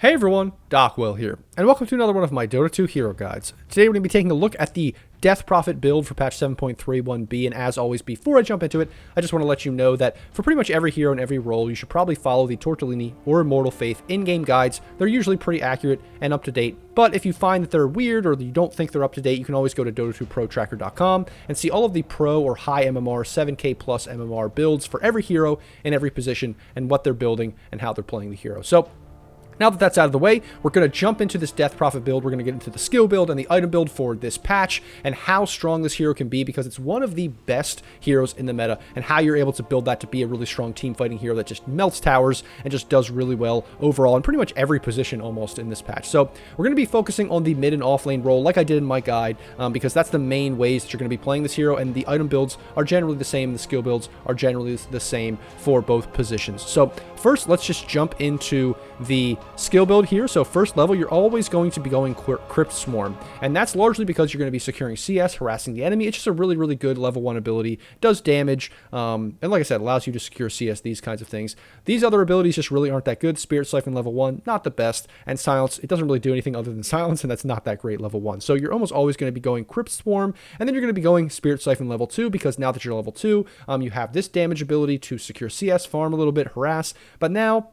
Hey everyone, Dockwell here, and welcome to another one of my Dota 2 hero guides. Today we're going to be taking a look at the Death Prophet build for patch 7.31b, and as always, before I jump into it, I just want to let you know that for pretty much every hero and every role, you should probably follow the Tortellini or Immortal Faith in-game guides. They're usually pretty accurate and up-to-date, but if you find that they're weird or you don't think they're up-to-date, you can always go to Dota2ProTracker.com and see all of the pro or high MMR, 7k plus MMR builds for every hero in every position and what they're building and how they're playing the hero. So, now that that's out of the way, we're going to jump into this Death Prophet build. We're going to get into the skill build and the item build for this patch and how strong this hero can be, because it's one of the best heroes in the meta, and how you're able to build that to be a really strong team fighting hero that just melts towers and just does really well overall in pretty much every position almost in this patch. So we're going to be focusing on the mid and off lane role like I did in my guide, because that's the main ways that you're going to be playing this hero, and the item builds are generally the same, the skill builds are generally the same for both positions. So first, let's just jump into the skill build here. So first level, you're always going to be going Crypt Swarm, and that's largely because you're going to be securing CS, harassing the enemy. It's just a really, really good level 1 ability. Does damage, and like I said, allows you to secure CS, these kinds of things. These other abilities just really aren't that good. Spirit Siphon level 1, not the best, and Silence, it doesn't really do anything other than silence, and that's not that great level 1. So you're almost always going to be going Crypt Swarm, and then you're going to be going Spirit Siphon level 2, because now that you're level 2, you have this damage ability to secure CS, farm a little bit, harass, but now,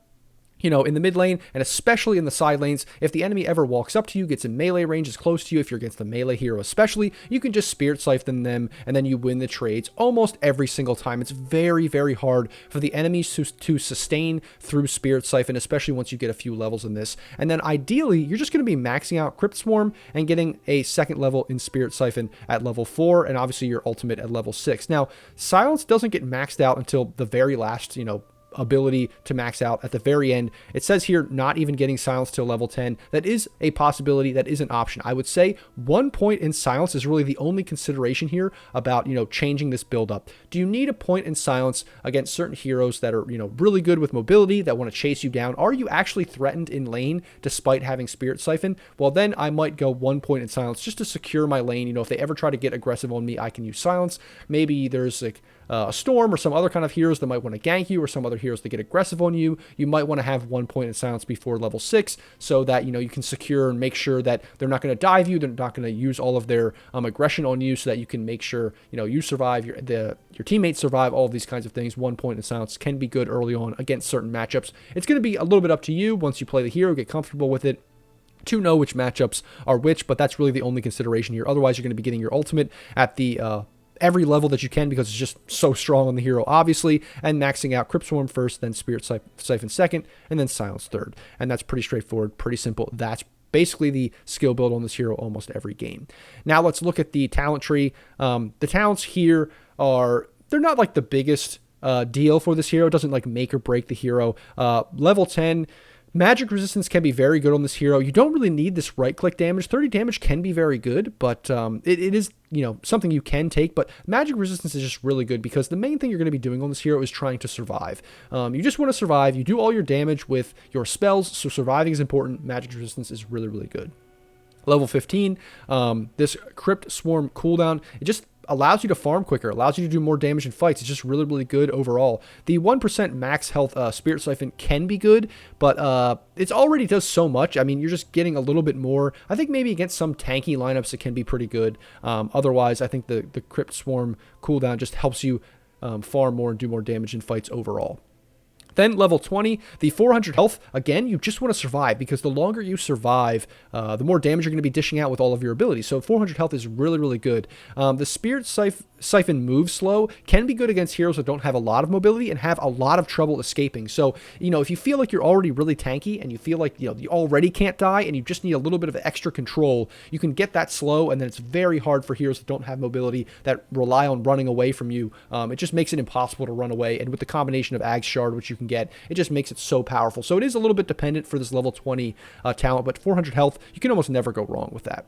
you know, in the mid lane, and especially in the side lanes, if the enemy ever walks up to you, gets in melee range, is close to you, if you're against the melee hero especially, you can just Spirit Siphon them, and then you win the trades almost every single time. It's very, very hard for the enemies to sustain through Spirit Siphon, especially once you get a few levels in this. And then ideally, you're just going to be maxing out Crypt Swarm and getting a second level in Spirit Siphon at level 4, and obviously your ultimate at level 6. Now, Silence doesn't get maxed out until the very last, ability to max out at the very end. It says here not even getting Silence till level 10. That is a possibility. That is an option. I would say 1 point in Silence is really the only consideration here about, changing this build up. Do you need a point in Silence against certain heroes that are, really good with mobility, that want to chase you down? Are you actually threatened in lane despite having Spirit Siphon? Well, then I might go 1 point in Silence just to secure my lane. If they ever try to get aggressive on me, I can use Silence. Maybe there's like a Storm or some other kind of heroes that might want to gank you, or some other heroes that get aggressive on you. You might want to have 1 point in Silence before level 6 so that, you can secure and make sure that they're not going to dive you, they're not going to use all of their aggression on you, so that you can make sure, you survive, your teammates survive, all of these kinds of things. 1 point in Silence can be good early on against certain matchups. It's going to be a little bit up to you once you play the hero, get comfortable with it, to know which matchups are which, but that's really the only consideration here. Otherwise, you're going to be getting your ultimate at the every level that you can, because it's just so strong on the hero, obviously, and maxing out Crypt Swarm first, then Spirit Siphon second, and then Silence third. And that's pretty straightforward, pretty simple. That's basically the skill build on this hero almost every game. Now let's look at the talent tree. The talents here they're not like the biggest deal for this hero. It doesn't like make or break the hero. Level 10, magic resistance can be very good on this hero. You don't really need this right-click damage. 30 damage can be very good, but it is, something you can take. But magic resistance is just really good, because the main thing you're going to be doing on this hero is trying to survive. You just want to survive. You do all your damage with your spells, so surviving is important. Magic resistance is really, really good. Level 15, this Crypt Swarm cooldown, it just allows you to farm quicker, allows you to do more damage in fights. It's just really, really good overall. The 1% max health Spirit Siphon can be good, but it already does so much. I mean, you're just getting a little bit more. I think maybe against some tanky lineups, it can be pretty good. Otherwise, I think the Crypt Swarm cooldown just helps you farm more and do more damage in fights overall. Then level 20, the 400 health, again, you just want to survive, because the longer you survive, the more damage you're going to be dishing out with all of your abilities. So 400 health is really, really good. The Spirit Siphon moves slow can be good against heroes that don't have a lot of mobility and have a lot of trouble escaping. So, if you feel like you're already really tanky, and you feel like, you already can't die, and you just need a little bit of extra control, you can get that slow, and then it's very hard for heroes that don't have mobility, that rely on running away from you. It just makes it impossible to run away, and with the combination of Ag's Shard, which you can get, it just makes it so powerful. So it is a little bit dependent for this level 20 talent, but 400 health, you can almost never go wrong with that.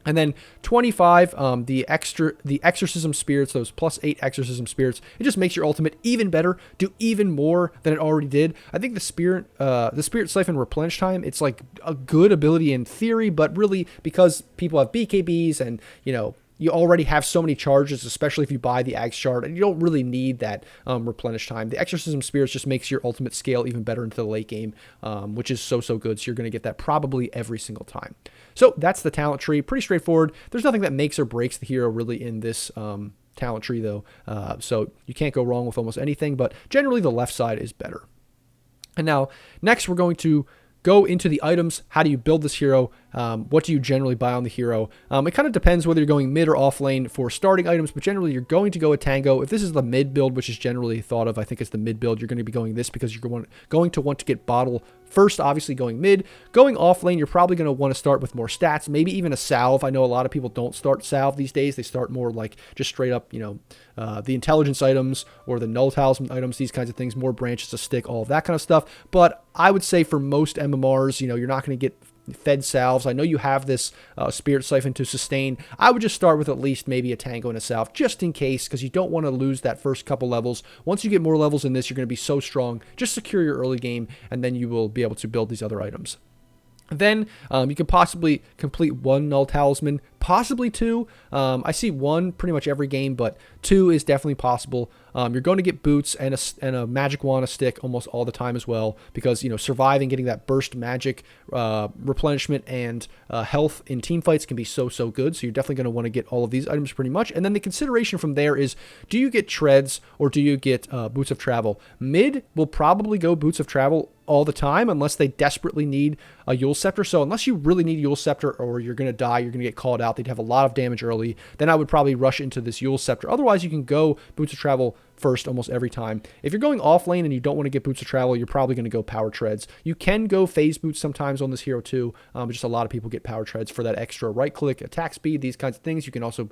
And then 25, the Exorcism Spirits, those +8 Exorcism Spirits, it just makes your ultimate even better, do even more than it already did. I think the Spirit Siphon Replenish Time, it's like a good ability in theory, but really because people have BKBs and, you already have so many charges, especially if you buy the Axe Shard, and you don't really need that replenish time. The Exorcism Spirits just makes your ultimate scale even better into the late game, which is so good. So you're going to get that probably every single time. So that's the talent tree. Pretty straightforward. There's nothing that makes or breaks the hero really in this talent tree, though. So you can't go wrong with almost anything, but generally the left side is better. And now, next we're going to go into the items. How do you build this hero? What do you generally buy on the hero? It kind of depends whether you're going mid or off lane for starting items, but generally you're going to go a Tango. If this is the mid build, which is generally thought of, I think it's the mid build, you're going to be going this because you're going to want to get bottle first, obviously going mid. Going off lane, you're probably going to want to start with more stats, maybe even a salve. I know a lot of people don't start salve these days. They start more like just straight up, the intelligence items or the null talisman items, these kinds of things, more branches to stick, all of that kind of stuff. But I would say for most MMRs, you're not going to get fed salves. I know you have this Spirit Siphon to sustain. I would just start with at least maybe a Tango and a salve just in case, because you don't want to lose that first couple levels. Once you get more levels in this, you're going to be so strong. Just secure your early game, and then you will be able to build these other items. Then you could possibly complete one null talisman, possibly two. I see one pretty much every game, but two is definitely possible. You're going to get boots and a magic wand, a stick almost all the time as well, because surviving, getting that burst magic replenishment and health in team fights can be so good. So you're definitely going to want to get all of these items pretty much. And then the consideration from there is, do you get treads or do you get boots of travel? Mid will probably go boots of travel all the time unless they desperately need a Yule Scepter. So unless you really need Yule Scepter or you're going to die, you're going to get called out, they'd have a lot of damage early, then I would probably rush into this Yule Scepter. Otherwise, you can go boots of travel first almost every time. If you're going off lane and you don't want to get boots of travel, you're probably going to go power treads. You can go phase boots sometimes on this hero too. Just a lot of people get power treads for that extra right click, attack speed, these kinds of things. You can also,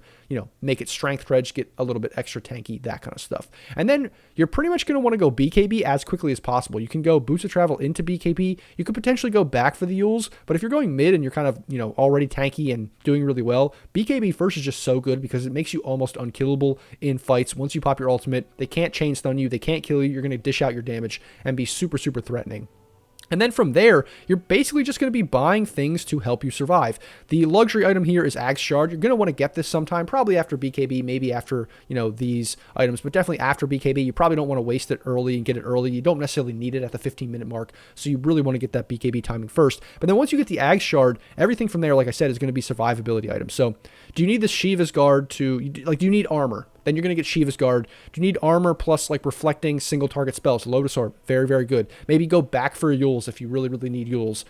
make it strength treads, get a little bit extra tanky, that kind of stuff. And then you're pretty much going to want to go BKB as quickly as possible. You can go boots of travel into BKB. You could potentially go back for the Yules, but if you're going mid and you're kind of, already tanky and doing really well, BKB first is just so good because it makes you almost unkillable in fights. Once you pop your ultimate, they can't chain stun you, they can't kill you, you're going to dish out your damage and be super threatening. And then from there, you're basically just going to be buying things to help you survive. The luxury item here is Axe Shard. You're going to want to get this sometime, probably after BKB, maybe after, these items, but definitely after BKB. You probably don't want to waste it early and get it early. You don't necessarily need it at the 15-minute mark, so you really want to get that BKB timing first. But then once you get the Axe Shard, everything from there, like I said, is going to be survivability items. So do you need the Shiva's Guard do you need armor? Then you're going to get Shiva's Guard. Do you need armor plus reflecting single target spells? Lotus Orb, very good. Maybe go back for Yules if you really need Yules.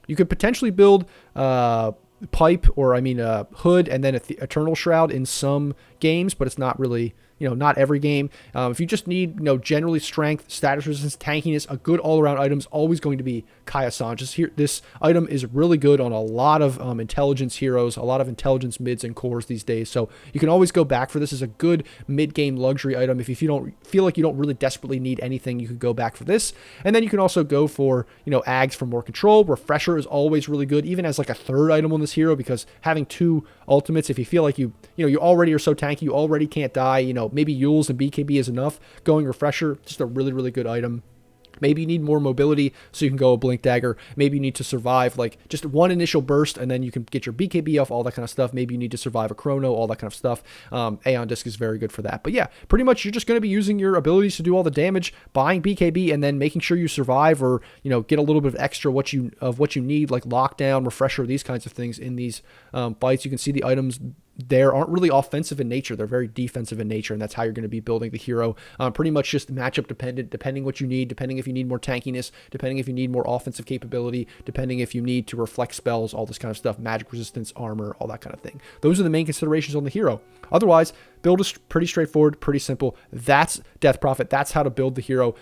You could potentially build Pipe or Hood and then Eternal Shroud in some games, but it's not really, not every game. If you just need, generally strength, status resistance, tankiness, a good all-around item is always going to be Kaya-san. This item is really good on a lot of intelligence heroes, a lot of intelligence mids and cores these days. So you can always go back for this as a good mid-game luxury item. If you don't feel like you don't really desperately need anything, you could go back for this. And then you can also go for, Ags for more control. Refresher is always really good, even as a third item on this hero, because having two ultimates, if you feel like you already are so tanky, you already can't die, maybe Yules and BKB is enough. Going Refresher, just a really good item. Maybe you need more mobility, so you can go a Blink Dagger. Maybe you need to survive just one initial burst, and then you can get your BKB off, all that kind of stuff. Maybe you need to survive a Chrono, all that kind of stuff. Aeon Disc is very good for that. But yeah, pretty much you're just going to be using your abilities to do all the damage, buying BKB, and then making sure you survive or, get a little bit of extra what you need, like Lockdown, Refresher, these kinds of things in these fights. You can see the items there aren't really offensive in nature. They're very defensive in nature, and that's how you're going to be building the hero. Pretty much just matchup dependent, depending what you need, depending if you need more tankiness, depending if you need more offensive capability, depending if you need to reflect spells, all this kind of stuff, magic resistance, armor, all that kind of thing. Those are the main considerations on the hero. Otherwise, build is pretty straightforward, pretty simple. That's Death Prophet. That's how to build the hero.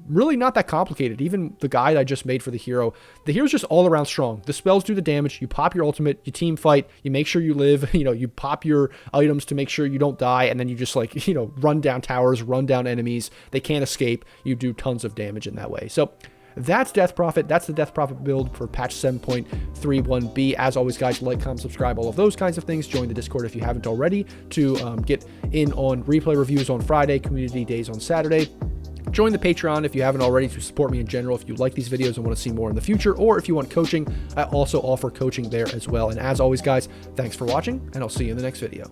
Really not that complicated. Even the guide I just made for the hero's just all around strong. The spells do the damage. You pop your ultimate, you team fight, you make sure you live, you pop your items to make sure you don't die, and then you just run down towers, run down enemies. They can't escape. You do tons of damage in that way. So that's Death Prophet. That's the Death Prophet build for patch 7.31b. As always, guys, like, comment, subscribe, all of those kinds of things. Join the Discord if you haven't already to get in on replay reviews on Friday, community days on Saturday. Join the Patreon if you haven't already to support me in general if you like these videos and want to see more in the future, or if you want coaching, I also offer coaching there as well. And as always, guys, thanks for watching, and I'll see you in the next video.